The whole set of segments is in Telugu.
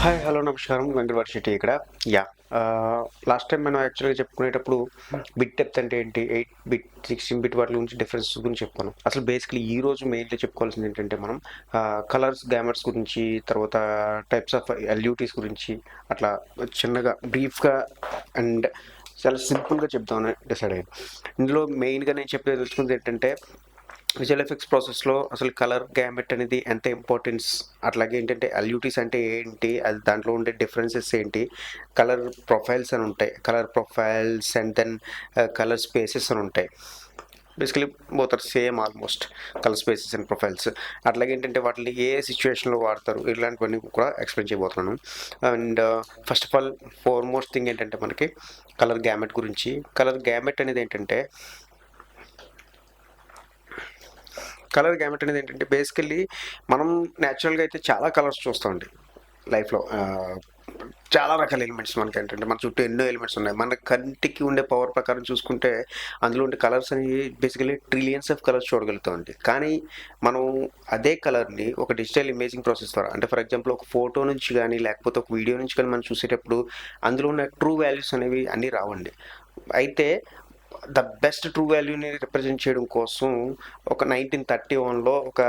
హాయ్ హలో నమస్కారం వెంకటవర్షిటి ఇక్కడ. యా లాస్ట్ టైం మనం యాక్చువల్గా చెప్పుకునేటప్పుడు బిట్ డెప్త్ అంటే ఏంటి, 8 బిట్ 16 బిట్ వాటి గురించి డిఫరెన్స్ గురించి చెప్పుకున్నాం. అసలు బేసిక్లీ ఈ రోజు మెయిన్లీ చెప్పుకోవాల్సింది ఏంటంటే మనం కలర్స్ గ్యామర్స్ గురించి, తర్వాత టైప్స్ ఆఫ్ ఎల్యూటీస్ గురించి అట్లా చిన్నగా బ్రీఫ్గా అండ్ చాలా సింపుల్గా చెప్దామని డిసైడ్ అయ్యాను. ఇందులో మెయిన్గా నేను చెప్పేది తెలుసుకుంది ఏంటంటే విజువల్ ఎఫెక్ట్స్ ప్రాసెస్లో అసలు కలర్ గ్యామెట్ అనేది ఎంత ఇంపార్టెన్స్, అట్లాగే ఏంటంటే ఎల్యూటీస్ అంటే ఏంటి, అది దాంట్లో ఉండే డిఫరెన్సెస్ ఏంటి, కలర్ ప్రొఫైల్స్ అని ఉంటాయి, colour profiles and then colour spaces అని ఉంటాయి. Basically both are same almost, colour spaces and profiles. అట్లాగే ఏంటంటే వాటిని ఏ సిచ్యువేషన్లో వాడతారు ఇలాంటివన్నీ కూడా ఎక్స్ప్లెయిన్ చేయబోతున్నాను. And first of all foremost thing ఏంటంటే మనకి కలర్ గ్యామెట్ గురించి. కలర్ గ్యామెట్ అనేది ఏంటంటే బేసికల్లీ మనం న్యాచురల్గా అయితే చాలా కలర్స్ చూస్తామండి లైఫ్లో. చాలా రకాల ఎలిమెంట్స్ మనకి ఏంటంటే మన చుట్టూ ఎన్నో ఎలిమెంట్స్ ఉన్నాయి. మన కంటికి ఉండే పవర్ ప్రకారం చూసుకుంటే అందులో ఉండే కలర్స్ అనేవి బేసికలీ ట్రిలియన్స్ ఆఫ్ కలర్స్ చూడగలుగుతామండి. కానీ మనం అదే కలర్ని ఒక డిజిటల్ ఇమేజింగ్ ప్రాసెస్ ద్వారా, అంటే ఫర్ ఎగ్జాంపుల్ ఒక ఫోటో నుంచి కానీ లేకపోతే ఒక వీడియో నుంచి కానీ మనం చూసేటప్పుడు అందులో ఉన్న ట్రూ వాల్యూస్ అనేవి అన్నీ రావండి. అయితే ద బెస్ట్ ట్రూ వాల్యూని రిప్రజెంట్ చేయడం కోసం ఒక 1931లో ఒక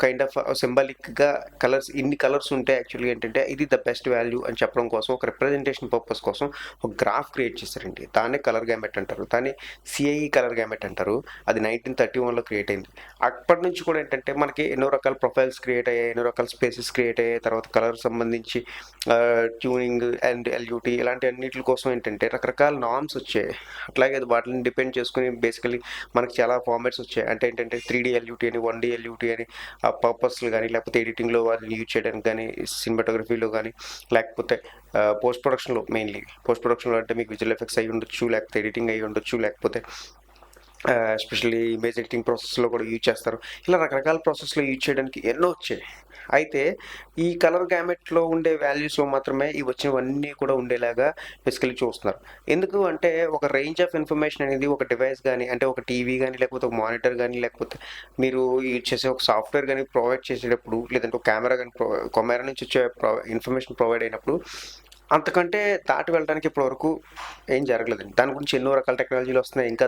కైండ్ ఆఫ్ సింబాలిక్గా కలర్స్, ఇన్ని కలర్స్ ఉంటే యాక్చువల్గా ఏంటంటే ఇది ద బెస్ట్ వాల్యూ అని చెప్పడం కోసం, ఒక రిప్రజెంటేషన్ పర్పస్ కోసం ఒక గ్రాఫ్ క్రియేట్ చేశారండి. దాన్నే కలర్ గ్యామెట్ అంటారు, దాన్ని సిఐఈ కలర్ గ్యామెట్ అంటారు. అది 1931లో క్రియేట్ అయింది. అప్పటి నుంచి కూడా ఏంటంటే మనకి ఎన్నో రకాల ప్రొఫైల్స్ క్రియేట్ అయ్యాయి, ఎన్నో రకాల స్పేసెస్ క్రియేట్ అయ్యాయి. తర్వాత కలర్ సంబంధించి ట్యూనింగ్ అండ్ ఎల్యూటీ ఇలాంటి అన్నిటి కోసం ఏంటంటే రకరకాల నార్మ్స్ వచ్చాయి. అట్లాగే అది వాటిని డిపెండ్ చేసుకుని బేసికలీ మనకి చాలా ఫార్మాట్స్ వచ్చాయి. అంటే ఏంటంటే 3D ఎల్యూటీ అని, 1D ఎల్యూటీ అని, ఆ పర్పస్లు కానీ లేకపోతే ఎడిటింగ్లో వాటిని యూజ్ చేయడానికి కానీ, సినిమాటోగ్రఫీలో కానీ, లేకపోతే పోస్ట్ ప్రొడక్షన్లో, మెయిన్లీ పోస్ట్ ప్రొడక్షన్లో అంటే మీకు విజువల్ ఎఫెక్ట్స్ అయ్యి ఉండొచ్చు, లేకపోతే ఎడిటింగ్ అయ్యి ఉండొచ్చు, లేకపోతే ఎస్పెషల్లీ ఇమేజ్ ఎడిటింగ్ ప్రాసెస్లో కూడా యూజ్ చేస్తారు. ఇలా రకరకాల ప్రాసెస్లో యూజ్ చేయడానికి ఎన్నో వచ్చాయి. అయితే ఈ కలర్ గ్యామెట్లో ఉండే వాల్యూస్లో మాత్రమే ఈ వచ్చినవన్నీ కూడా ఉండేలాగా బేసికలీ చూస్తున్నారు. ఎందుకు అంటే ఒక రేంజ్ ఆఫ్ ఇన్ఫర్మేషన్ అనేది ఒక డివైస్ కానీ, అంటే ఒక టీవీ కానీ లేకపోతే ఒక మానిటర్ కానీ లేకపోతే మీరు యూజ్ చేసే ఒక సాఫ్ట్వేర్ కానీ ప్రొవైడ్ చేసేటప్పుడు, లేదంటే ఒక కెమెరా కానీ కెమెరా నుంచి వచ్చే ఇన్ఫర్మేషన్ ప్రొవైడ్ అయినప్పుడు అంతకంటే దాటి వెళ్ళడానికి ఇప్పటివరకు ఏం జరగలేదండి. దాని గురించి ఎన్నో రకాల టెక్నాలజీలు వస్తున్నాయి. ఇంకా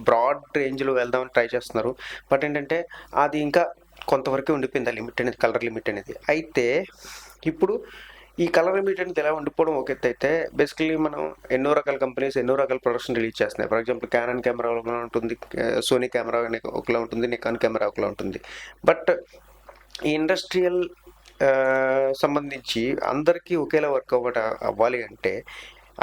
బ్రాడ్ రేంజ్లో వెళ్దామని ట్రై చేస్తున్నారు. బట్ ఏంటంటే అది ఇంకా కొంతవరకే ఉండిపోయింది ఆ లిమిట్ అనేది, కలర్ లిమిట్ అనేది. అయితే ఇప్పుడు ఈ కలర్ లిమిట్ అనేది ఎలా ఉండిపోవడం ఒక ఎత్తు అయితే, బేసికలీ మనం ఎన్నో రకాల కంపెనీస్ ఎన్నో రకాల ప్రొడక్షన్ రిలీజ్ చేస్తున్నాయి. ఫర్ ఎగ్జాంపుల్ క్యానన్ కెమెరా ఒకలా ఉంటుంది, సోనీ కెమెరా ఒకలా ఉంటుంది, నికాన్ కెమెరా ఒకలా ఉంటుంది. బట్ ఈ ఇండస్ట్రియల్ సంబంధించి అందరికీ ఒకేలా వర్క్ అవ్వాలి అంటే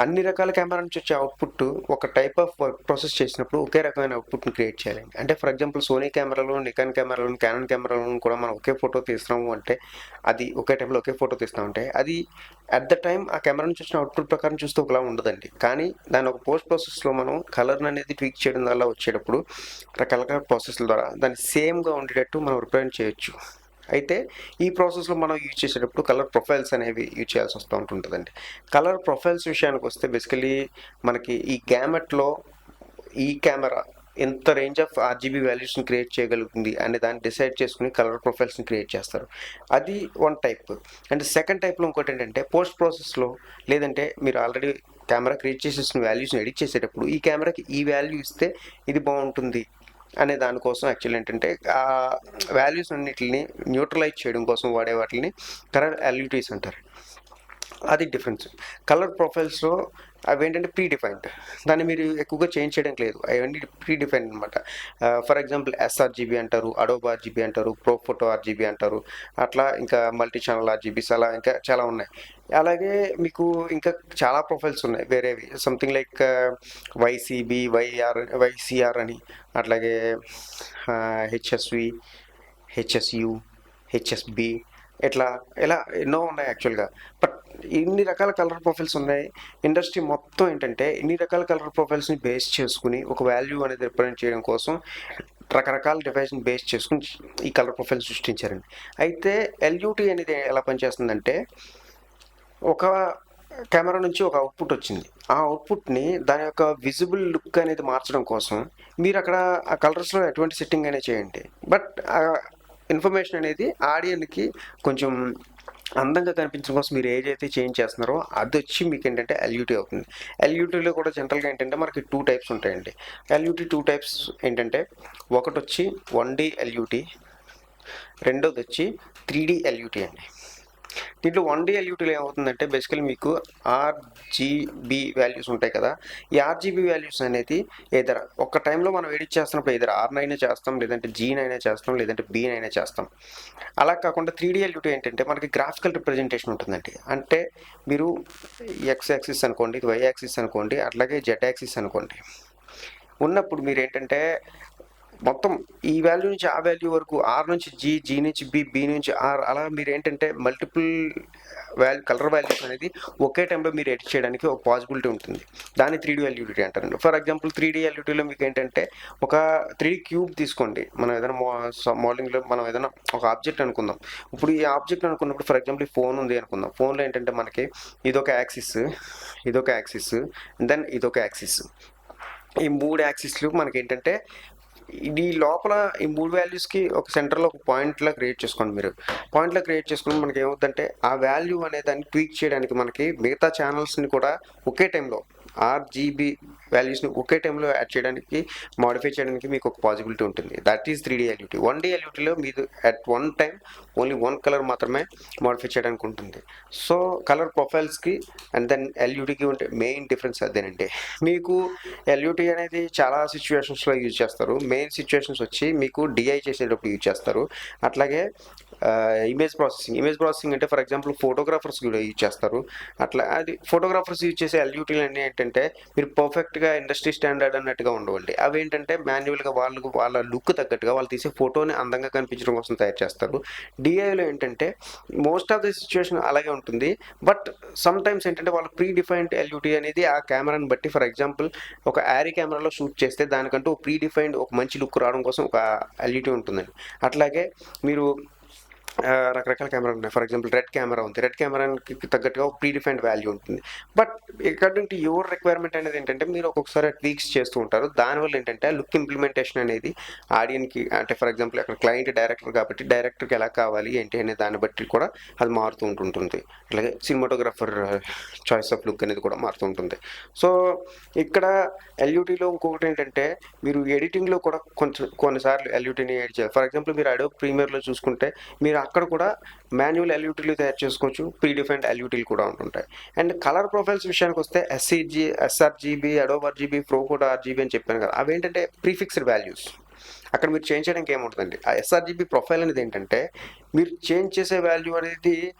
అన్ని రకాల కెమెరా నుంచి వచ్చే అవుట్పుట్ ఒక టైప్ ఆఫ్ వర్క్ ప్రాసెస్ చేసినప్పుడు ఒకే రకమైన అవుట్పుట్ని క్రియేట్ చేయాలండి. అంటే ఫర్ ఎగ్జాంపుల్ సోనీ కెమెరాలో, నికాన్ కెమెరాలో, క్యానన్ కెమెరాలో కూడా మనం ఒకే ఫోటో తీస్తున్నాము అంటే, అది ఒకే టైంలో ఒకే ఫోటో తీస్తామంటే అది అట్ ద టైం ఆ కెమెరా నుంచి వచ్చిన అవుట్పుట్ ప్రకారం చూస్తే ఒకలా ఉండదండి. కానీ దాని ఒక పోస్ట్ ప్రాసెస్లో మనం కలర్ అనేది ట్వీక్ చేయడం వల్ల వచ్చేటప్పుడు రకరకాల ప్రాసెస్ల ద్వారా దాన్ని సేమ్గా ఉండేటట్టు మనం రిప్రజెంట్ చేయొచ్చు. అయితే ఈ ప్రాసెస్లో మనం యూజ్ చేసేటప్పుడు కలర్ ప్రొఫైల్స్ అనేవి యూజ్ చేయాల్సి వస్తూ ఉంటుంటుందండి. కలర్ ప్రొఫైల్స్ విషయానికి వస్తే బేసికలీ మనకి ఈ గ్యామెట్లో ఈ కెమెరా ఎంత రేంజ్ ఆఫ్ ఆర్జీబీ వాల్యూస్ని క్రియేట్ చేయగలుగుతుంది అనే దాన్ని డిసైడ్ చేసుకుని కలర్ ప్రొఫైల్స్ని క్రియేట్ చేస్తారు. అది వన్ టైప్. అండ్ సెకండ్ టైప్లో ఇంకోటి ఏంటంటే పోస్ట్ ప్రాసెస్లో, లేదంటే మీరు ఆల్రెడీ కెమెరా క్రియేట్ చేసేసిన వాల్యూస్ని ఎడిట్ చేసేటప్పుడు ఈ కెమెరాకి ఈ వాల్యూ ఇస్తే ఇది బాగుంటుంది అనే దానికోసం యాక్చువల్ ఏంటంటే ఆ వాల్యూస్ అన్నిటిని న్యూట్రలైజ్ చేయడం కోసం వాడే వాటిని కలర్ ఎల్యూటీస్ అంటారు. అది డిఫరెన్స్. కలర్ ప్రొఫైల్స్లో అవి ఏంటంటే ప్రీ డిఫైన్డ్, దాన్ని మీరు ఎక్కువగా చేంజ్ చేయడానికి లేదు, అవన్నీ ప్రీ డిఫైన్డ్ అనమాట. ఫర్ ఎగ్జాంపుల్ ఎస్ఆర్జీబీ అంటారు, అడోబ్ ఆర్జీబీ అంటారు, ప్రో ఫోటో ఆర్జీబీ అంటారు, అట్లా ఇంకా మల్టీ ఛానల్ ఆర్జీబీస్, అలా ఇంకా చాలా ఉన్నాయి. అలాగే మీకు ఇంకా చాలా ప్రొఫైల్స్ ఉన్నాయి వేరేవి, సంథింగ్ లైక్ వైసీఆర్ అని, అట్లాగే హెచ్ఎస్వి, హెచ్ఎస్యు, హెచ్ఎస్బి, ఇలా ఎన్నో ఉన్నాయి యాక్చువల్గా. బట్ ఇన్ని రకాల కలర్ ప్రొఫైల్స్ ఉన్నాయి. ఇండస్ట్రీ మొత్తం ఏంటంటే ఇన్ని రకాల కలర్ ప్రొఫైల్స్ని బేస్ చేసుకుని ఒక వాల్యూ అనేది రిప్రజెంట్ చేయడం కోసం రకరకాల డివైస్ని బేస్ చేసుకుని ఈ కలర్ ప్రొఫైల్ సృష్టించారండి. అయితే ఎల్యూటీ అనేది ఎలా పనిచేస్తుందంటే, ఒక కెమెరా నుంచి ఒక అవుట్పుట్ వచ్చింది, ఆ అవుట్పుట్ని దాని యొక్క విజిబుల్ లుక్ అనేది మార్చడం కోసం మీరు అక్కడ ఆ కలర్స్లో ఎటువంటి సెట్టింగ్ అనేది చేయండి. బట్ ఆ ఇన్ఫర్మేషన్ అనేది ఆడియన్కి కొంచెం అందంగా కనిపించడం కోసం మీరు ఏదైతే చేంజ్ చేస్తున్నారో అది వచ్చి మీకు ఏంటంటే ఎల్యూటీ అవుతుంది. ఎల్యూటీలో కూడా జనరల్గా ఏంటంటే మనకి 2 టైప్స్ ఉంటాయండి. ఎల్యూటీ 2 టైప్స్ ఏంటంటే ఒకటొచ్చి 1D ఎల్యూటీ, రెండోదొచ్చి 3D ఎల్యూటీ అండి. దీంట్లో 1D ఎల్యూటీలో ఏమవుతుందంటే బేసికలీ మీకు ఆర్జీబీ వాల్యూస్ ఉంటాయి కదా. ఈ ఆర్జీబీ వాల్యూస్ అనేది ఏదర్ ఒక టైంలో మనం ఎడిట్ చేస్తున్నప్పుడు ఏదర్ ఆర్నైనా చేస్తాం, లేదంటే జీనైనా చేస్తాం, లేదంటే బీనైనా చేస్తాం. అలా కాకుండా 3D ఎల్యూటీ ఏంటంటే మనకి గ్రాఫికల్ రిప్రజెంటేషన్ ఉంటుందండి. అంటే మీరు ఎక్స్ యాక్సిస్ అనుకోండి, వై యాక్సిస్ అనుకోండి, అట్లాగే జెడ్ యాక్సిస్ అనుకోండి. ఉన్నప్పుడు మీరు ఏంటంటే మొత్తం ఈ వాల్యూ నుంచి ఆ వాల్యూ వరకు, ఆర్ నుంచి జీ, జీ నుంచి బి, బి నుంచి ఆర్, అలా మీరు ఏంటంటే మల్టిపుల్ కలర్ వాల్యూస్ అనేది ఒకే టైంలో మీరు ఎడిట్ చేయడానికి ఒక పాసిబిలిటీ ఉంటుంది. దాన్ని 3D ఎల్యూటీ అంటారండి. ఫర్ ఎగ్జాంపుల్ 3D ఎల్యూటీలో మీకు ఏంటంటే ఒక 3D క్యూబ్ తీసుకోండి. మనం ఏదైనా మోడలింగ్లో మనం ఏదైనా ఒక ఆబ్జెక్ట్ అనుకుందాం. ఇప్పుడు ఈ ఆబ్జెక్ట్ అనుకున్నప్పుడు ఫర్ ఎగ్జాంపుల్ ఈ ఫోన్ ఉంది అనుకుందాం. ఫోన్లో ఏంటంటే మనకి ఇదొక యాక్సిస్, ఇదొక యాక్సిస్, దెన్ ఇదొక యాక్సిస్. ఈ 3 యాక్సిస్లు మనకి ఏంటంటే ఇది లోపల ఈ 3 వాల్యూస్కి ఒక సెంటర్లో ఒక పాయింట్లా క్రియేట్ చేసుకోండి. మీరు పాయింట్లా క్రియేట్ చేసుకుని మనకి ఏమవుతుందంటే ఆ వాల్యూ అనే దాన్ని ట్వీక్ చేయడానికి మనకి మిగతా ఛానల్స్ని కూడా ఒకే టైంలో ఆర్జీబీ వాల్యూస్ని ఒకే టైంలో యాడ్ చేయడానికి, మాడిఫై చేయడానికి మీకు ఒక పాసిబిలిటీ ఉంటుంది. That is 3D LUT. 1D ఎల్యూటీలో మీరు at one time only one colour మాత్రమే మాడిఫై చేయడానికి ఉంటుంది. సో కలర్ ప్రొఫైల్స్కి అండ్ దెన్ ఎల్యూటీకి ఉంటే మెయిన్ డిఫరెన్స్ అదేనండి. మీకు ఎల్యూటీ అనేది చాలా సిచ్యువేషన్స్లో యూజ్ చేస్తారు. మెయిన్ సిచ్యువేషన్స్ వచ్చి మీకు డిఐ చేసేటప్పుడు యూజ్ చేస్తారు. అట్లాగే ఇమేజ్ ప్రాసెసింగ్ అంటే ఫర్ ఎగ్జాంపుల్ ఫోటోగ్రాఫర్స్ కూడా యూజ్ చేస్తారు. అట్లా అది ఫోటోగ్రాఫర్స్ యూజ్ చేసే ఎల్యూటీలు అన్నీ ఏంటంటే మీరు పర్ఫెక్ట్గా ఇండస్ట్రీ స్టాండర్డ్ అన్నట్టుగా ఉండవండి. అవి ఏంటంటే మాన్యువల్గా వాళ్ళ లుక్ తగ్గట్టుగా వాళ్ళు తీసే ఫోటోని అందంగా కనిపించడం కోసం తయారు చేస్తారు. డిఐలో ఏంటంటే మోస్ట్ ఆఫ్ ది సిచ్యువేషన్ అలాగే ఉంటుంది. బట్ సమ్ టైమ్స్ ఏంటంటే వాళ్ళ ప్రీ డిఫైన్డ్ ఎల్యూటీ అనేది ఆ కెమెరాని బట్టి, ఫర్ ఎగ్జాంపుల్ ఒక యారీ కెమెరాలో షూట్ చేస్తే దానికంటూ ప్రీ డిఫైన్డ్ ఒక మంచి లుక్ రావడం కోసం ఒక ఎల్యూటీ ఉంటుందండి. అట్లాగే మీరు రకరకాల కెమెరా ఉన్నాయి. ఫర్ ఎగ్జాంపుల్ రెడ్ కెమెరా ఉంది. రెడ్ కెమెరాకి తగ్గట్టుగా ఒక ప్రీ డిఫైన్డ్ వాల్యూ ఉంటుంది. But according to your requirement అనేది ఏంటంటే మీరు ఒక్కొక్కసారి ట్వీక్స్ చేస్తూ ఉంటారు. దానివల్ల ఏంటంటే లుక్ ఇంప్లిమెంటేషన్ అనేది ఆడియన్కి, అంటే ఫర్ ఎగ్జాంపుల్ అక్కడ క్లయింట్ డైరెక్టర్ కాబట్టి డైరెక్టర్కి ఎలా కావాలి ఏంటి అనే దాన్ని బట్టి కూడా అది మారుతూ ఉంటుంటుంది. అలాగే సినిమాటోగ్రాఫర్ చాయిస్ ఆఫ్ లుక్ అనేది కూడా మారుతూ ఉంటుంది. సో ఇక్కడ ఎల్యూటీలో ఇంకొకటి ఏంటంటే మీరు ఎడిటింగ్లో కూడా కొన్నిసార్లు ఎల్యూటీని ఎడిట్ చేయాలి. ఫర్ ఎగ్జాంపుల్ మీరు అడోబ్ ప్రీమియర్లో చూసుకుంటే మీరు అక్కడ కూడా మాన్యువల్ ఎల్యూటీలు తయారు చేసుకోవచ్చు, ప్రీ డిఫైన్డ్ ఎల్యూటీలు కూడా ఉంటుంటాయి. అండ్ కలర్ ప్రొఫైల్స్ విషయానికి వస్తే sRGB, Adobe RGB, ProPhoto RGB అని చెప్పాను కదా, అవేంటంటే ప్రీఫిక్స్డ్ వాల్యూస్. అక్కడ మీరు చేంజ్ చేయడానికి ఏముంటుందండి. ఆ ఎస్ఆర్జీబీ ప్రొఫైల్ అనేది ఏంటంటే మీరు చేంజ్ చేసే వాల్యూ అనేది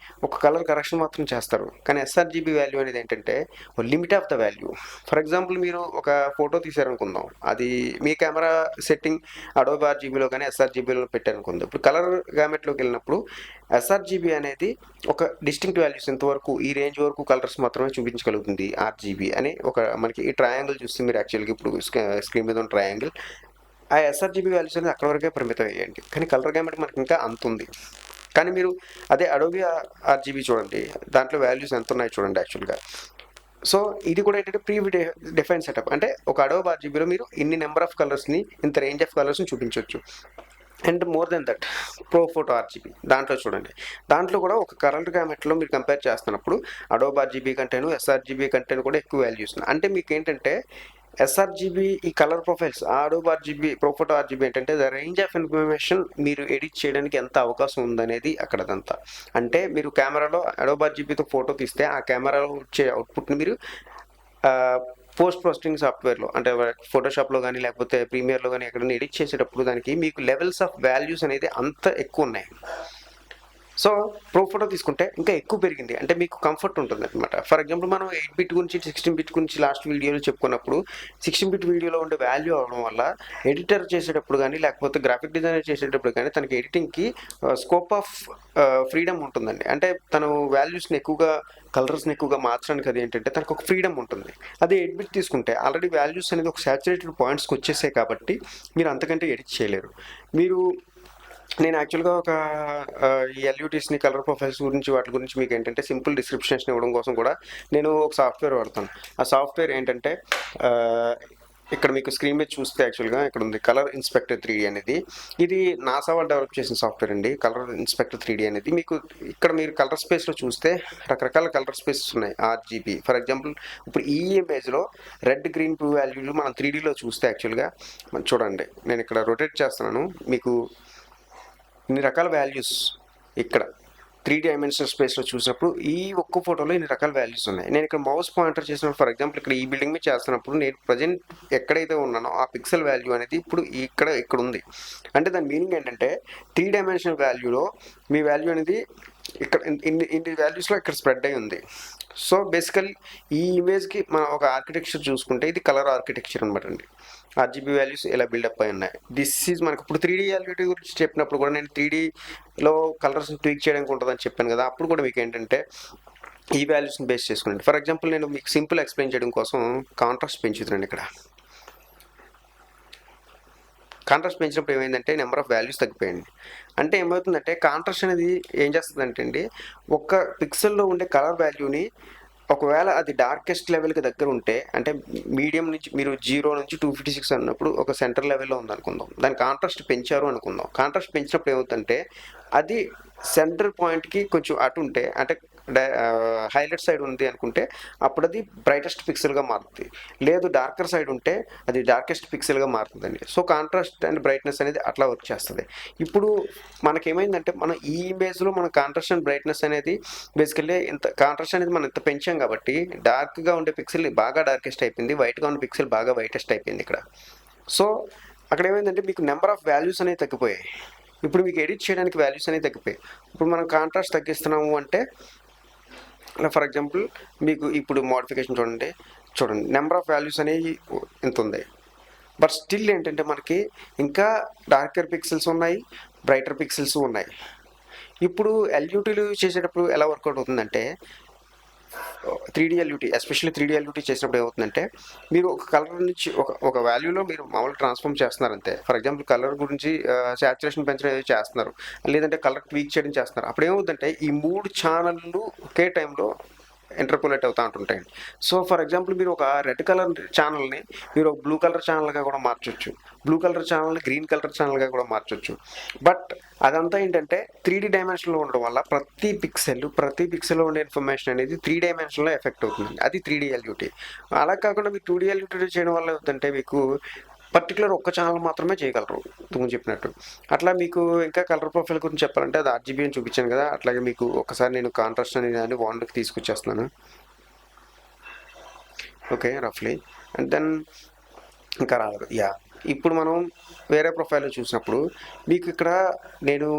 ఒక కలర్ కరెక్షన్ మాత్రం చేస్తారు. కానీ ఎస్ఆర్జీబీ వాల్యూ అనేది ఏంటంటే limit of the value. For example మీరు ఒక ఫోటో తీసారనుకుందాం, అది మీ కెమెరా సెట్టింగ్ అడోబ్ ఆర్జీబీలో కానీ ఎస్ఆర్జీబీలో పెట్టారనుకుందాం. ఇప్పుడు కలర్ గామెట్లోకి వెళ్ళినప్పుడు ఎస్ఆర్జీబీ అనేది ఒక డిస్టింక్ట్ వాల్యూస్ ఇంతవరకు ఈ రేంజ్ వరకు కలర్స్ మాత్రమే చూపించగలుగుతుంది ఆర్జీబీ అని. ఒక మనకి ఈ ట్రయాంగిల్ చూస్తే మీరు యాక్చువల్గా ఇప్పుడు స్క్రీన్ మీద ఉన్న ట్రయాంగిల్, ఆ ఎస్ఆర్జీబీ వాల్యూస్ అనేది అక్కడ వరకే పరిమితం అయ్యాయండి. కానీ కలర్ గామెట్ మనకి ఇంకా అంత ఉంది. కానీ మీరు అదే అడోబీ ఆర్జీబీ చూడండి, దాంట్లో వాల్యూస్ ఎంత ఉన్నాయి చూడండి యాక్చువల్గా. సో ఇది కూడా ఏంటంటే ప్రీ డిఫైన్ సెటప్. అంటే ఒక అడోబ్ ఆర్జీబీలో మీరు ఇన్ని నెంబర్ ఆఫ్ కలర్స్ని, ఇంత రేంజ్ ఆఫ్ కలర్స్ని చూపించవచ్చు. And more than that ProPhoto RGB దాంట్లో చూడండి, దాంట్లో కూడా ఒక కలర్ గామెట్లో మీరు కంపేర్ చేస్తున్నప్పుడు అడోబ్ ఆర్జీబీ కంటేను ఎస్ఆర్జీబీ కంటేను కూడా ఎక్కువ వాల్యూస్. అంటే మీకు ఏంటంటే ఎస్ఆర్జీబీ ఈ colour profiles, Adobe RGB, ProPhoto RGB ఏంటంటే ద రేంజ్ ఆఫ్ ఇన్ఫర్మేషన్ మీరు ఎడిట్ చేయడానికి ఎంత అవకాశం ఉందనేది అక్కడదంతా. అంటే మీరు కెమెరాలో అడోబ్ ఆర్జీబీతో ఫోటో తీస్తే ఆ కెమెరాలో వచ్చే అవుట్పుట్ని మీరు పోస్ట్ ప్రాసెసింగ్ సాఫ్ట్వేర్లో అంటే ఫోటోషాప్లో కానీ లేకపోతే ప్రీమియర్లో కానీ ఎక్కడైనా ఎడిట్ చేసేటప్పుడు దానికి మీకు లెవెల్స్ ఆఫ్ వాల్యూస్ అనేది అంత ఎక్కువ ఉన్నాయి. సో ప్రో ఫోటో తీసుకుంటే ఇంకా ఎక్కువ పెరిగింది, అంటే మీకు కంఫర్ట్ ఉంటుంది అనమాట. ఫర్ ఎగ్జాంపుల్ మనం 8 బిట్ గురించి 16 బిట్ గురించి లాస్ట్ వీడియోలో చెప్పుకున్నప్పుడు 16 బిట్ వీడియోలో ఉండే వాల్యూ అవడం వల్ల ఎడిటర్ చేసేటప్పుడు కానీ లేకపోతే గ్రాఫిక్ డిజైనర్ చేసేటప్పుడు కానీ తనకి ఎడిటింగ్కి స్కోప్ ఆఫ్ ఫ్రీడమ్ ఉంటుందండి. అంటే తను వాల్యూస్ని ఎక్కువగా, కలర్స్ని ఎక్కువగా మార్చడానికి అది ఏంటంటే తనకు ఒక ఫ్రీడమ్ ఉంటుంది. అదే 8 బిట్ తీసుకుంటే ఆల్రెడీ వాల్యూస్ అనేది ఒక సాచురేటెడ్ పాయింట్స్కి వచ్చేసాయి కాబట్టి మీరు అంతకంటే ఎడిట్ చేయలేరు. నేను యాక్చువల్గా ఒక ఈ ఎల్యూటీస్ని, కలర్ ప్రొఫైల్స్ గురించి వాటి గురించి మీకు ఏంటంటే సింపుల్ డిస్క్రిప్షన్స్ ఇవ్వడం కోసం కూడా నేను ఒక సాఫ్ట్వేర్ వాడతాను. ఆ సాఫ్ట్వేర్ ఏంటంటే ఇక్కడ మీకు స్క్రీన్ మీద చూస్తే యాక్చువల్గా ఇక్కడ ఉంది కలర్ ఇన్స్పెక్టర్ 3D అనేది. ఇది నాసా వాళ్ళు డెవలప్ చేసిన సాఫ్ట్వేర్ అండి. కలర్ ఇన్స్పెక్టర్ 3D అనేది మీకు ఇక్కడ మీరు కలర్ స్పేస్లో చూస్తే రకరకాల కలర్ స్పేసెస్ ఉన్నాయి. ఆర్జీబీ ఫర్ ఎగ్జాంపుల్ ఇప్పుడు ఈ ఇమేజ్లో రెడ్ గ్రీన్ బ్లూ వాల్యూలు మనం 3Dలో చూస్తే యాక్చువల్గా మనం చూడండి, నేను ఇక్కడ రొటేట్ చేస్తున్నాను, మీకు ఇన్ని రకాల వాల్యూస్ ఇక్కడ 3D డైమెన్షనల్ స్పేస్లో చూసినప్పుడు ఈ ఒక్క ఫోటోలో ఇన్ని రకాల వాల్యూస్ ఉన్నాయి. నేను ఇక్కడ మౌస్ పాయింటర్ చేసినప్పుడు ఫర్ ఎగ్జాంపుల్ ఇక్కడ ఈ బిల్డింగ్ మీద చేస్తున్నప్పుడు నేను ప్రజెంట్ ఎక్కడైతే ఉన్నానో ఆ పిక్సెల్ వాల్యూ అనేది ఇప్పుడు ఇక్కడ ఉంది. అంటే దాని మీనింగ్ ఏంటంటే 3 డైమెన్షనల్ వాల్యూలో మీ వాల్యూ అనేది ఇక్కడ ఇన్ని వాల్యూస్లో ఇక్కడ స్ప్రెడ్ అయి ఉంది. సో బేసికల్ ఈ ఇమేజ్కి మనం ఒక ఆర్కిటెక్చర్ చూసుకుంటే ఇది కలర్ ఆర్కిటెక్చర్ అనమాట అండి. ఆర్జీబీ వాల్యూస్ ఇలా బిల్డప్ అయి ఉన్నాయి. దిస్ ఈజ్ మనకు ఇప్పుడు 3D రియాలిటీ గురించి చెప్పినప్పుడు కూడా నేను 3Dలో కలర్స్ని ట్వీక్ చేయడానికి ఉంటుందని చెప్పాను కదా, అప్పుడు కూడా మీకు ఏంటంటే ఈ వాల్యూస్ని బేస్ చేసుకున్నాను. ఫర్ ఎగ్జాంపుల్ నేను మీకు సింపుల్ ఎక్స్ప్లెయిన్ చేయడం కోసం కాంట్రాస్ట్ పెంచుతున్నాను. ఇక్కడ కాంట్రాస్ట్ పెంచినప్పుడు ఏమైందంటే నెంబర్ ఆఫ్ వాల్యూస్ తగ్గిపోయింది. అంటే ఏమవుతుందంటే కాంట్రాస్ట్ అనేది ఏం చేస్తుందంటే అండి, ఒక్క పిక్సెల్లో ఉండే కలర్ వాల్యూని ఒకవేళ అది డార్కెస్ట్ లెవెల్కి దగ్గర ఉంటే, అంటే మీడియం నుంచి మీరు 0 నుంచి 256 అన్నప్పుడు ఒక సెంటర్ లెవెల్లో ఉందనుకుందాం, దాని కాంట్రాస్ట్ పెంచారు అనుకుందాం. కాంట్రాస్ట్ పెంచినప్పుడు ఏమవుతుందంటే అది సెంటర్ పాయింట్కి కొంచెం అటు ఉంటే, అంటే హైలైట్ సైడ్ ఉంది అనుకుంటే అప్పుడు అది బ్రైటెస్ట్ పిక్సెల్గా మారుతుంది. లేదు డార్కర్ సైడ్ ఉంటే అది డార్కెస్ట్ పిక్సెల్గా మారుతుందండి. సో కాంట్రాస్ట్ అండ్ బ్రైట్నెస్ అనేది అట్లా వచ్చేస్తుంది. ఇప్పుడు మనకేమైందంటే మనం ఈ ఇమేజ్లో మన కాంట్రాస్ట్ అండ్ బ్రైట్నెస్ అనేది బేసికల్లీ ఇంత కాంట్రాస్ట్ అనేది మనం ఇంత పెంచాం కాబట్టి డార్క్గా ఉండే పిక్సెల్ బాగా డార్కెస్ట్ అయిపోయింది, వైట్గా ఉండే పిక్సెల్ బాగా వైటెస్ట్ అయిపోయింది ఇక్కడ. సో అక్కడ ఏమైందంటే మీకు నెంబర్ ఆఫ్ వాల్యూస్ అనేవి తగ్గిపోయాయి. ఇప్పుడు మీకు ఎడిట్ చేయడానికి వాల్యూస్ అనేవి తగ్గిపోయాయి. ఇప్పుడు మనం కాంట్రాస్ట్ తగ్గిస్తున్నాము అంటే ఫర్ ఎగ్జాంపుల్ మీకు ఇప్పుడు మోడిఫికేషన్ చూడండి నెంబర్ ఆఫ్ వాల్యూస్ అనేవి ఇంత ఉంది. బట్ స్టిల్ ఏంటంటే మనకి ఇంకా డార్కర్ పిక్సెల్స్ ఉన్నాయి, బ్రైటర్ పిక్సెల్స్ ఉన్నాయి. ఇప్పుడు ఎల్యూటీలు చేసేటప్పుడు ఎలా వర్కౌట్ అవుతుందంటే 3D LUT especially 3D LUT చేసినప్పుడు ఏమవుతుందంటే మీరు ఒక కలర్ నుంచి ఒక వాల్యూలో మీరు మామూలుగా ట్రాన్స్ఫార్మ్ చేస్తున్నారు అంతే. ఫర్ ఎగ్జాంపుల్ కలర్ గురించి సాచురేషన్ పెంచడం ఏదో చేస్తున్నారు, లేదంటే కలర్ ట్వీక్ చేయడం చేస్తున్నారు. అప్పుడు ఏమవుతుందంటే ఈ 3 ఛానళ్ళు ఒకే టైంలో ఇంటర్పోలేట్ అవుతూ ఉంటుంటాయండి. సో ఫర్ ఎగ్జాంపుల్ మీరు ఒక రెడ్ కలర్ ఛానల్ని మీరు ఒక బ్లూ కలర్ ఛానల్గా కూడా మార్చొచ్చు, బ్లూ కలర్ ఛానల్ని గ్రీన్ కలర్ ఛానల్గా కూడా మార్చొచ్చు. బట్ అదంతా ఏంటంటే 3D డైమెన్షన్లో ఉండడం వల్ల ప్రతి పిక్సెల్లో ఉండే ఇన్ఫర్మేషన్ అనేది 3 డైమెన్షన్లో ఎఫెక్ట్ అవుతుంది. అది 3D LUT. అలా కాకుండా మీరు 2D LUT చేయడం వల్ల ఏమిటంటే మీకు పర్టికులర్ ఒక్క ఛానల్ మాత్రమే చేయగలరు నువ్వు చెప్పినట్టు. అట్లా మీకు ఇంకా కలర్ ప్రొఫైల్ గురించి చెప్పాలంటే అది ఆర్జీబీ అని చూపించాను కదా, అట్లాగే మీకు ఒకసారి నేను కాంట్రాస్ట్ అనేది దాన్ని 1కి తీసుకొచ్చేస్తున్నాను. ఓకే రఫ్లీ. అండ్ దెన్ ఇంకా రాలేదు. ఇప్పుడు మనం వేరే ప్రొఫైల్లో చూసినప్పుడు మీకు ఇక్కడ నేను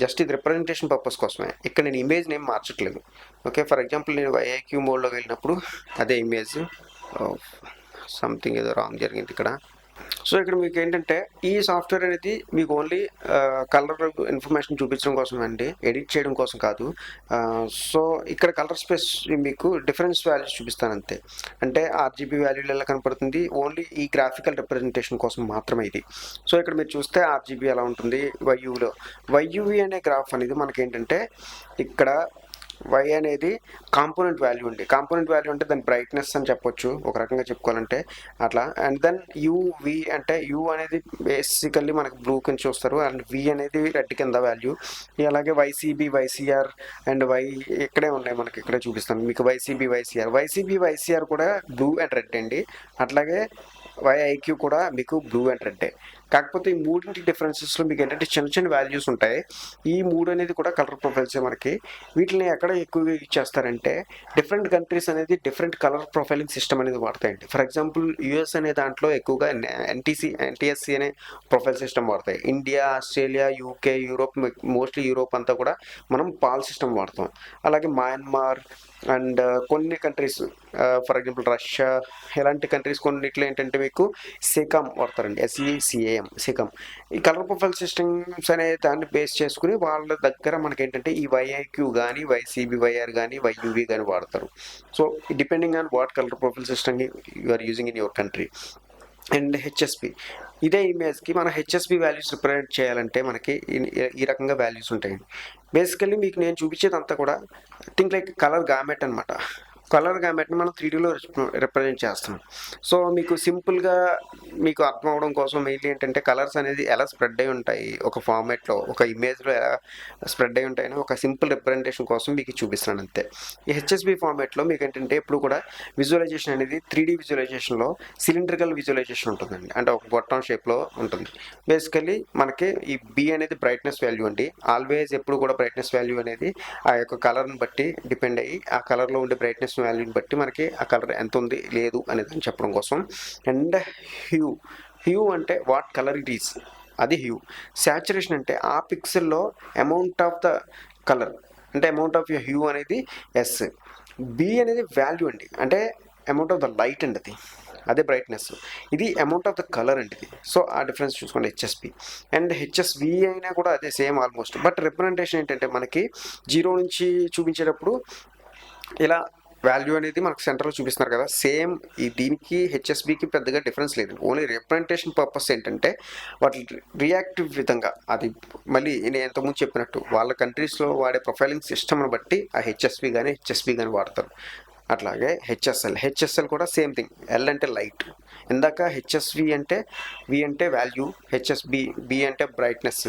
జస్ట్ ఇది రిప్రజెంటేషన్ పర్పస్ కోసమే ఇక్కడ నేను ఇమేజ్ నేమ్ మార్చట్లేదు. ఓకే ఫర్ ఎగ్జాంపుల్ నేను YIQ మోడ్లోకి వెళ్ళినప్పుడు అదే ఇమేజ్ సంథింగ్ ఏదో రాంగ్ జరిగింది ఇక్కడ. సో ఇక్కడ మీకు ఏంటంటే ఈ సాఫ్ట్వేర్ అనేది మీకు ఓన్లీ కలర్ ఇన్ఫర్మేషన్ చూపించడం కోసం అండి, ఎడిట్ చేయడం కోసం కాదు. సో ఇక్కడ కలర్ స్పేస్ మీకు డిఫరెన్స్ వాల్యూస్ చూపిస్తాను అంతే. అంటే ఆర్జీబీ వాల్యూలు ఎలా కనపడుతుంది, ఓన్లీ ఈ గ్రాఫికల్ రిప్రజెంటేషన్ కోసం మాత్రమే ఇది. సో ఇక్కడ మీరు చూస్తే ఆర్జీబీ ఎలా ఉంటుంది, వైయువి అనే గ్రాఫ్ అనేది మనకి ఏంటంటే ఇక్కడ Y అనేది కాంపోనెంట్ వాల్యూ అండి. కాంపోనెంట్ వాల్యూ అంటే దాని బ్రైట్నెస్ అని చెప్పొచ్చు ఒక రకంగా చెప్పుకోవాలంటే అట్లా. అండ్ దెన్ UV అంటే U అనేది బేసికల్లీ మనకు బ్లూ కింద చూస్తారు, అండ్ V అనేది రెడ్ కింద వాల్యూ. అలాగే YCB YCR అండ్ ఇక్కడే ఉన్నాయి మనకి, ఇక్కడే చూపిస్తాను మీకు YCB YCR కూడా బ్లూ అండ్ రెడ్ అండి. అట్లాగే YIQ కూడా మీకు బ్లూ అండ్ రెడ్. కాకపోతే ఈ మూడింటి డిఫరెన్సెస్లో మీకు ఏంటంటే చిన్న వాల్యూస్ ఉంటాయి. ఈ మూడు అనేది కూడా కలర్ ప్రొఫైల్సే మనకి. వీటిని ఎక్కడ ఎక్కువగా యూజ్ చేస్తారంటే డిఫరెంట్ కంట్రీస్ అనేది డిఫరెంట్ కలర్ ప్రొఫైలింగ్ సిస్టమ్ అనేది వాడతాయండి. ఫర్ ఎగ్జాంపుల్ US అనే దాంట్లో ఎక్కువగా NTSC అనే ప్రొఫైల్ సిస్టమ్ వాడతాయి. India, Australia, UK, Europe, mostly Europe అంతా కూడా మనం పాల్ సిస్టమ్ వాడతాం. అలాగే మయన్మార్ అండ్ కొన్ని కంట్రీస్ ఫర్ ఎగ్జాంపుల్ రష్యా ఇలాంటి కంట్రీస్ కొన్నిట్లో ఏంటంటే మీకు సెకామ్ వాడతారండి, సెకామ్. ఈ కలర్ ప్రొఫైల్ సిస్టమ్స్ అనే దాన్ని బేస్ చేసుకుని వాళ్ళ దగ్గర మనకి ఏంటంటే ఈ YIQ కానీ YCB YR కానీ YUV కానీ వాడతారు. So depending on what colour profile system you are using in your country. And HSP ఇదే ఇమేజ్కి మన HSP వాల్యూస్ రిప్రజెంట్ చేయాలంటే మనకి ఈ రకంగా వాల్యూస్ ఉంటాయండి. బేసికల్లీ మీకు నేను చూపించేదంతా కూడా థింక్ లైక్ కలర్ గామెట్ అనమాట. కలర్ గ్యామెట్ని మనం 3Dలో రిప్రజెంట్ చేస్తాం. సో మీకు సింపుల్గా మీకు అర్థం అవడం కోసం మెయిన్లీ ఏంటంటే కలర్స్ అనేది ఎలా స్ప్రెడ్ అయి ఉంటాయి ఒక ఫార్మాట్లో, ఒక ఇమేజ్లో ఎలా స్ప్రెడ్ అయి ఉంటాయని ఒక సింపుల్ రిప్రజెంటేషన్ కోసం మీకు చూపిస్తున్నాను అంతే. ఈ హెచ్ఎస్బి ఫార్మాట్లో మీకు ఏంటంటే ఎప్పుడు కూడా విజువలైజేషన్ అనేది 3D విజువలైజేషన్లో సిలిండ్రికల్ విజువలైజేషన్ ఉంటుందండి. అంటే ఒక బొట్టం షేప్లో ఉంటుంది. బేసికలీ మనకి ఈ బి అనేది బ్రైట్నెస్ వాల్యూ అండి. ఆల్వేస్ ఎప్పుడు కూడా బ్రైట్నెస్ వాల్యూ అనేది ఆ యొక్క కలర్ని బట్టి డిపెండ్ అయ్యి ఆ కలర్లో ఉండే బ్రైట్నెస్ వాల్యూని బట్టి మనకి ఆ కలర్ ఎంత ఉంది లేదు అనేది చెప్పడం కోసం. అండ్ హ్యూ, హ్యూ అంటే వాట్ కలర్ ఇట్ ఈస్, అది హ్యూ. శాచురేషన్ అంటే ఆ పిక్సెల్లో అమౌంట్ ఆఫ్ ద కలర్, అంటే అమౌంట్ ఆఫ్ హ్యూ అనేది ఎస్. బి అనేది వాల్యూ అండి, అంటే అమౌంట్ ఆఫ్ ద లైట్ అండి, అది అదే బ్రైట్నెస్. ఇది అమౌంట్ ఆఫ్ ద కలర్ అండి ఇది. సో ఆ డిఫరెన్స్ చూసుకోండి హెచ్ఎస్పి. అండ్ హెచ్ఎస్వి అయినా కూడా అదే సేమ్ ఆల్మోస్ట్. బట్ రిప్రజెంటేషన్ ఏంటంటే మనకి 0 నుంచి చూపించేటప్పుడు ఇలా వాల్యూ అనేది మనకు సెంటర్లో చూపిస్తున్నారు కదా, సేమ్ ఈ దీనికి హెచ్ఎస్బికి పెద్దగా డిఫరెన్స్ లేదు. ఓన్లీ రిప్రజెంటేషన్ పర్పస్ ఏంటంటే వాటి రియాక్టివ్ విధంగా, అది మళ్ళీ నేను ఎంతకుముందు చెప్పినట్టు వాళ్ళ కంట్రీస్లో వాడే ప్రొఫైలింగ్ సిస్టమ్ని బట్టి ఆ హెచ్ఎస్బి కానీ హెచ్ఎస్బి కానీ వాడతారు. అట్లాగే హెచ్ఎస్ఎల్ కూడా సేమ్ థింగ్. ఎల్ అంటే లైట్, ఇందాక హెచ్ఎస్వి అంటే వి అంటే వాల్యూ, బి అంటే brightness.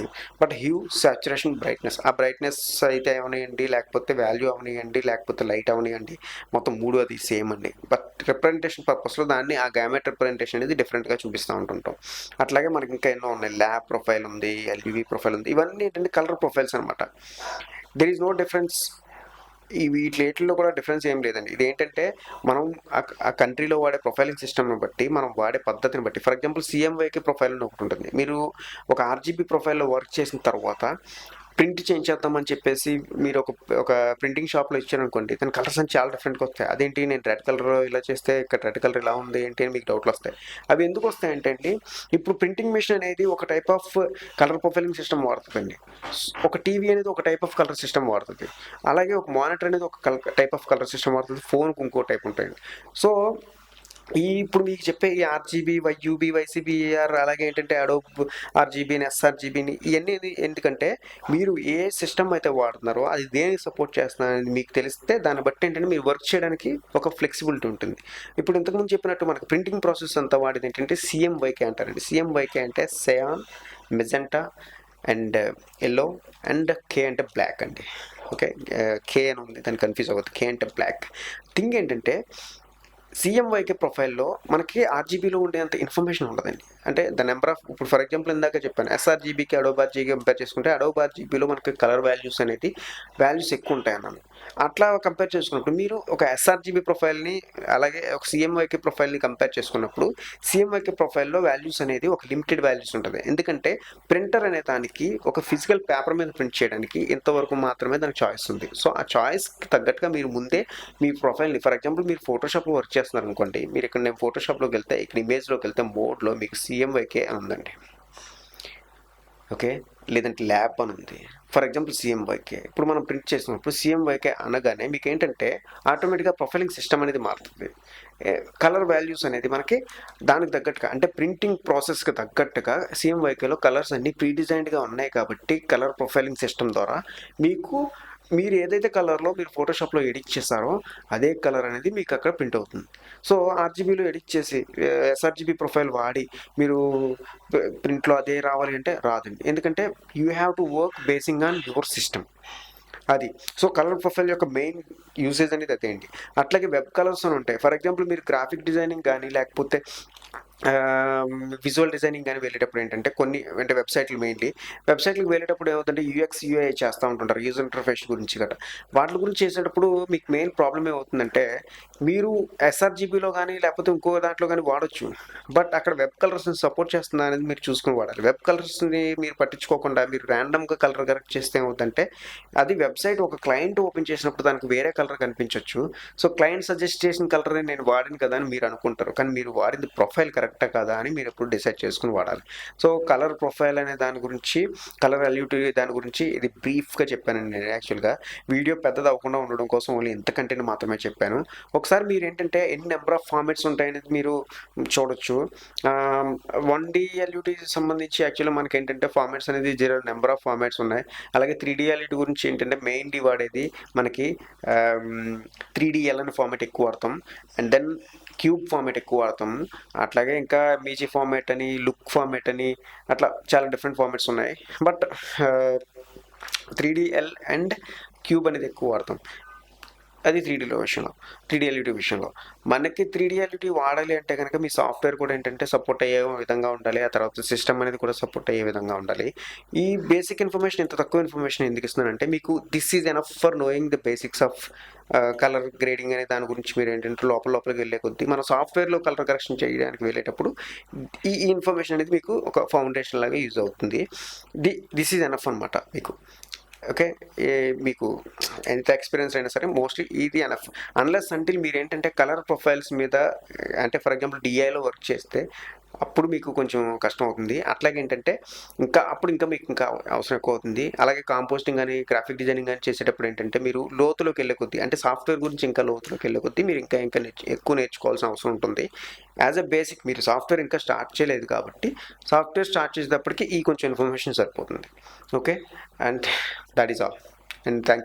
But hue saturation brightness, ఆ బ్రైట్నెస్ అయితే అవనియండి, లేకపోతే వాల్యూ అవనియండి, లేకపోతే లైట్ అవనియండి, మొత్తం మూడు అది సేమ్ అండి. బట్ రిప్రజెంటేషన్ పర్పస్లో దాన్ని ఆ గ్యామెట్ రిప్రజెంటేషన్ అనేది డిఫరెంట్గా చూపిస్తూ ఉంటుంటాం. అట్లాగే మనకి ఇంకా ఎన్నో ఉన్నాయి. ల్యాబ్ ప్రొఫైల్ ఉంది, ఎల్యువి ప్రొఫైల్ ఉంది. ఇవన్నీ ఏంటంటే కలర్ ప్రొఫైల్స్ అనమాట. There is no difference. ఈ వీటిలో కూడా డిఫరెన్స్ ఏం లేదండి. ఇదేంటంటే మనం ఆ కంట్రీలో వాడే ప్రొఫైలింగ్ సిస్టమ్ని బట్టి, మనం వాడే పద్ధతిని బట్టి. ఫర్ ఎగ్జాంపుల్ సిఎంవైకి ప్రొఫైల్ అని ఒకటి ఉంటుంది. మీరు ఒక ఆర్జీబీ ప్రొఫైల్లో వర్క్ చేసిన తర్వాత ప్రింట్ చేయించేద్దామని చెప్పేసి మీరు ఒక ప్రింటింగ్ షాప్లో ఇచ్చారనుకోండి, దాని కలర్స్ అని చాలా డిఫరెంట్గా వస్తాయి. అదేంటి నేను రెడ్ కలర్ ఇలా చేస్తే ఇక్కడ రెడ్ కలర్ ఇలా ఉంది ఏంటి అని మీకు డౌట్లు వస్తాయి. అవి ఎందుకు వస్తాయంటే అండి, ఇప్పుడు ప్రింటింగ్ మిషన్ అనేది ఒక type of colour profiling system వాడుతుందండి. ఒక టీవీ అనేది ఒక టైప్ ఆఫ్ కలర్ సిస్టమ్ వాడుతుంది. అలాగే ఒక మానిటర్ అనేది ఒక టైప్ ఆఫ్ కలర్ సిస్టమ్ వాడుతుంది. ఫోన్కి ఇంకో టైప్ ఉంటాయండి. సో ఇప్పుడు మీకు చెప్పే ఈ ఆర్జీబీ, వైయూబీ, వైసీబీఆర్, అలాగే ఏంటంటే అడోబ్ ఆర్జీబీని, ఎస్ఆర్జీబీని, ఇవన్నీ ఎందుకంటే మీరు ఏ సిస్టమ్ అయితే వాడుతున్నారో అది దేనికి సపోర్ట్ చేస్తున్నారని మీకు తెలిస్తే దాన్ని బట్టి ఏంటంటే మీరు వర్క్ చేయడానికి ఒక ఫ్లెక్సిబిలిటీ ఉంటుంది. ఇప్పుడు ఇంతకుముందు చెప్పినట్టు మనకు ప్రింటింగ్ ప్రాసెస్ అంతా వాడేది ఏంటంటే సిఎంవైకే అంటారండి. సిఎంవైకే అంటే సయాన్, మెజెంటా అండ్ ఎల్లో అండ్ కే అంటే బ్లాక్ అండి. ఓకే, కే అని ఉంది, దాన్ని కన్ఫ్యూజ్ అవ్వద్దు. కే అంటే బ్లాక్. థింగ్ ఏంటంటే సిఎంవైకే ప్రొఫైల్లో మనకి ఆర్జీబీలో ఉండేంత ఇన్ఫర్మేషన్ ఉండదండి. అంటే ద నెంబర్ ఆఫ్, ఇప్పుడు ఫర్ ఎగ్జాంపుల్ ఇందాక చెప్పాను ఎస్ఆర్జీబీకి అడోబ్ ఆర్జీబీ కంపేర్ చేసుకుంటే అడోబ్ ఆర్జీబీలో మనకి కలర్ వాల్యూస్ అనేది వాల్యూస్ ఎక్కువ ఉంటాయి అన్నాను. అట్లా కంపేర్ చేసుకున్నప్పుడు మీరు ఒక ఎస్ఆర్జీబీ ప్రొఫైల్ని అలాగే ఒక సిఎంవైకే ప్రొఫైల్ని కంపేర్ చేసుకున్నప్పుడు సిఎంవైకే ప్రొఫైల్లో వాల్యూస్ అనేది ఒక లిమిటెడ్ వాల్యూస్ ఉంటుంది. ఎందుకంటే ప్రింటర్ అనే దానికి ఒక ఫిజికల్ పేపర్ మీద ప్రింట్ చేయడానికి ఇంతవరకు మాత్రమే దానికి చాయిస్ ఉంది. సో ఆ చాయిస్కి తగ్గట్టుగా మీరు ముందే మీ ప్రొఫైల్ని, ఫర్ ఎగ్జాంపుల్ మీరు ఫోటోషాప్లో వర్క్ చేస్తున్నారు అనుకోండి, మీరు ఇక్కడ నేను ఫోటోషాప్లోకి వెళ్తే ఇక్కడ ఇమేజ్లోకి వెళ్తే మోడ్లో మీకు సిఎంవైకే అని ఉందండి. ఓకే, లేదంటే ల్యాబ్ అని ఉంది. ఫర్ ఎగ్జాంపుల్ సిఎంవైకే ఇప్పుడు మనం ప్రింట్ చేసినప్పుడు సిఎంవైకే అనగానే మీకు ఏంటంటే ఆటోమేటిక్గా ప్రొఫైలింగ్ సిస్టమ్ అనేది మారుతుంది. కలర్ వాల్యూస్ అనేది మనకి దానికి తగ్గట్టుగా, అంటే ప్రింటింగ్ ప్రాసెస్కి తగ్గట్టుగా సిఎంవైకేలో కలర్స్ అన్నీ ప్రీ డిజైన్డ్గా ఉన్నాయి కాబట్టి కలర్ ప్రొఫైలింగ్ సిస్టమ్ ద్వారా మీకు మీరు ఏదైతే కలర్లో మీరు ఫోటోషాప్లో ఎడిట్ చేస్తారో అదే కలర్ అనేది మీకు అక్కడ ప్రింట్ అవుతుంది. సో ఆర్జీబీలో ఎడిట్ చేసి ఎస్ఆర్జీబీ ప్రొఫైల్ వాడి మీరు ప్రింట్లో అదే రావాలి అంటే రాదండి. ఎందుకంటే you have to work basing on your system. అది సో కలర్ ప్రొఫైల్ యొక్క మెయిన్ యూసేజ్ అనేది అదే అండి. అట్లాగే వెబ్ కలర్స్ అని ఉంటాయి. ఫర్ ఎగ్జాంపుల్ మీరు గ్రాఫిక్ డిజైనింగ్ కానీ లేకపోతే విజువల్ డిజైనింగ్ కానీ వెళ్ళేటప్పుడు ఏంటంటే కొన్ని అంటే వెబ్సైట్లకు వెళ్ళేటప్పుడు ఏమవుతుందంటే యూఎక్స్ యూఐ చేస్తూ ఉంటుంటారు, యూజర్ ఇంటర్ఫేస్ గురించి గట్రా. వాటి గురించి చేసేటప్పుడు మీకు మెయిన్ ప్రాబ్లం ఏమవుతుందంటే మీరు ఎస్ఆర్జీబీలో కానీ లేకపోతే ఇంకో దాంట్లో కానీ వాడచ్చు. బట్ అక్కడ వెబ్ కలర్స్ని సపోర్ట్ చేస్తుందా అనేది మీరు చూసుకుని వాడాలి. వెబ్ కలర్స్ని మీరు పట్టించుకోకుండా మీరు ర్యాండమ్గా కలర్ కరెక్ట్ చేస్తే ఏమవుతుందంటే అది వెబ్సైట్ ఒక క్లయింట్ ఓపెన్ చేసినప్పుడు దానికి వేరే కలర్ కనిపించవచ్చు. సో క్లయింట్ సజెస్ట్ చేసిన కలర్ నేను వాడిన కదా అని మీరు అనుకుంటారు, కానీ మీరు వాడింది ప్రొఫైల్ కరెక్ట్ కరెక్టా కాదా అని మీరు ఎప్పుడు డిసైడ్ చేసుకుని వాడాలి. సో కలర్ ప్రొఫైల్ అనే దాని గురించి, కలర్ ఎల్యూటీ దాని గురించి ఇది బ్రీఫ్గా చెప్పానండి నేను. యాక్చువల్గా వీడియో పెద్దది అవ్వకుండా ఉండడం కోసం ఓన్లీ ఇంత కంటెంట్ మాత్రమే చెప్పాను. ఒకసారి మీరు ఏంటంటే ఎన్ని నెంబర్ ఆఫ్ ఫార్మాట్స్ ఉంటాయనేది మీరు చూడొచ్చు. 1D ఎల్యూటీ సంబంధించి యాక్చువల్గా మనకి ఏంటంటే ఫార్మాట్స్ అనేది 0 నెంబర్ ఆఫ్ ఫార్మాట్స్ ఉన్నాయి. అలాగే 3D ఎల్యూటీ గురించి ఏంటంటే మెయిన్లీ వాడేది మనకి 3DL అనే ఫార్మాట్ ఎక్కువ వాడతాం. అండ్ దెన్ క్యూబ్ ఫార్మాట్ ఎక్కువ వాడతాం. అట్లాగే ఇంకా మీజీ ఫార్మాట్ అని, లుక్ ఫార్మాట్ అని, అట్లా చాలా డిఫరెంట్ ఫార్మాట్స్ ఉన్నాయి. బట్ 3DL అండ్ క్యూబ్ అనేది ఎక్కువ వాడతాం. అది 3D ఎల్యూటీ విషయంలో. మనకి 3D ఎల్యూటీ వాడాలి అంటే కనుక మీ సాఫ్ట్వేర్ కూడా ఏంటంటే సపోర్ట్ అయ్యే విధంగా ఉండాలి. ఆ తర్వాత సిస్టమ్ అనేది కూడా సపోర్ట్ అయ్యే విధంగా ఉండాలి. ఈ బేసిక్ ఇన్ఫర్మేషన్, ఇంత తక్కువ ఇన్ఫర్మేషన్ ఎందుకు ఇస్తున్నానంటే మీకు this is enough for knowing the basics of colour grading అనే దాని గురించి మీరు ఏంటంటే లోపలికి వెళ్ళే కొద్దీ మన సాఫ్ట్వేర్లో కలర్ కరెక్షన్ చేయడానికి వెళ్ళేటప్పుడు ఈ ఇన్ఫర్మేషన్ అనేది మీకు ఒక ఫౌండేషన్ లాగా యూజ్ అవుతుంది. దిస్ ఈజ్ ఎనఫ్ అనమాట మీకు. ఓకే, మీకు ఎంత ఎక్స్పీరియన్స్ అయినా సరే మోస్ట్లీ ఇది ఎనఫ్. అన్లెస్ అంటిల్ మీరు ఏంటంటే కలర్ ప్రొఫైల్స్ మీద, అంటే ఫర్ ఎగ్జాంపుల్ డిఐలో వర్క్ చేస్తే అప్పుడు మీకు కొంచెం కష్టం అవుతుంది. అట్లాగే ఏంటంటే ఇంకా మీకు ఇంకా అవసరం ఎక్కువ అవుతుంది. అలాగే కాంపోస్టింగ్ కానీ గ్రాఫిక్ డిజైనింగ్ కానీ చేసేటప్పుడు ఏంటంటే మీరు లోతులోకి వెళ్ళే కొద్దీ, అంటే సాఫ్ట్వేర్ గురించి ఇంకా లోతులోకి వెళ్ళే కొద్దీ మీరు ఇంకా ఎక్కువ నేర్చుకోవాల్సిన అవసరం ఉంటుంది. యాజ్ అ బేసిక్ మీరు సాఫ్ట్వేర్ ఇంకా స్టార్ట్ చేయలేదు కాబట్టి సాఫ్ట్వేర్ స్టార్ట్ చేసేటప్పటికి ఈ కొంచెం ఇన్ఫర్మేషన్ సరిపోతుంది. Okay, and that is all. And thank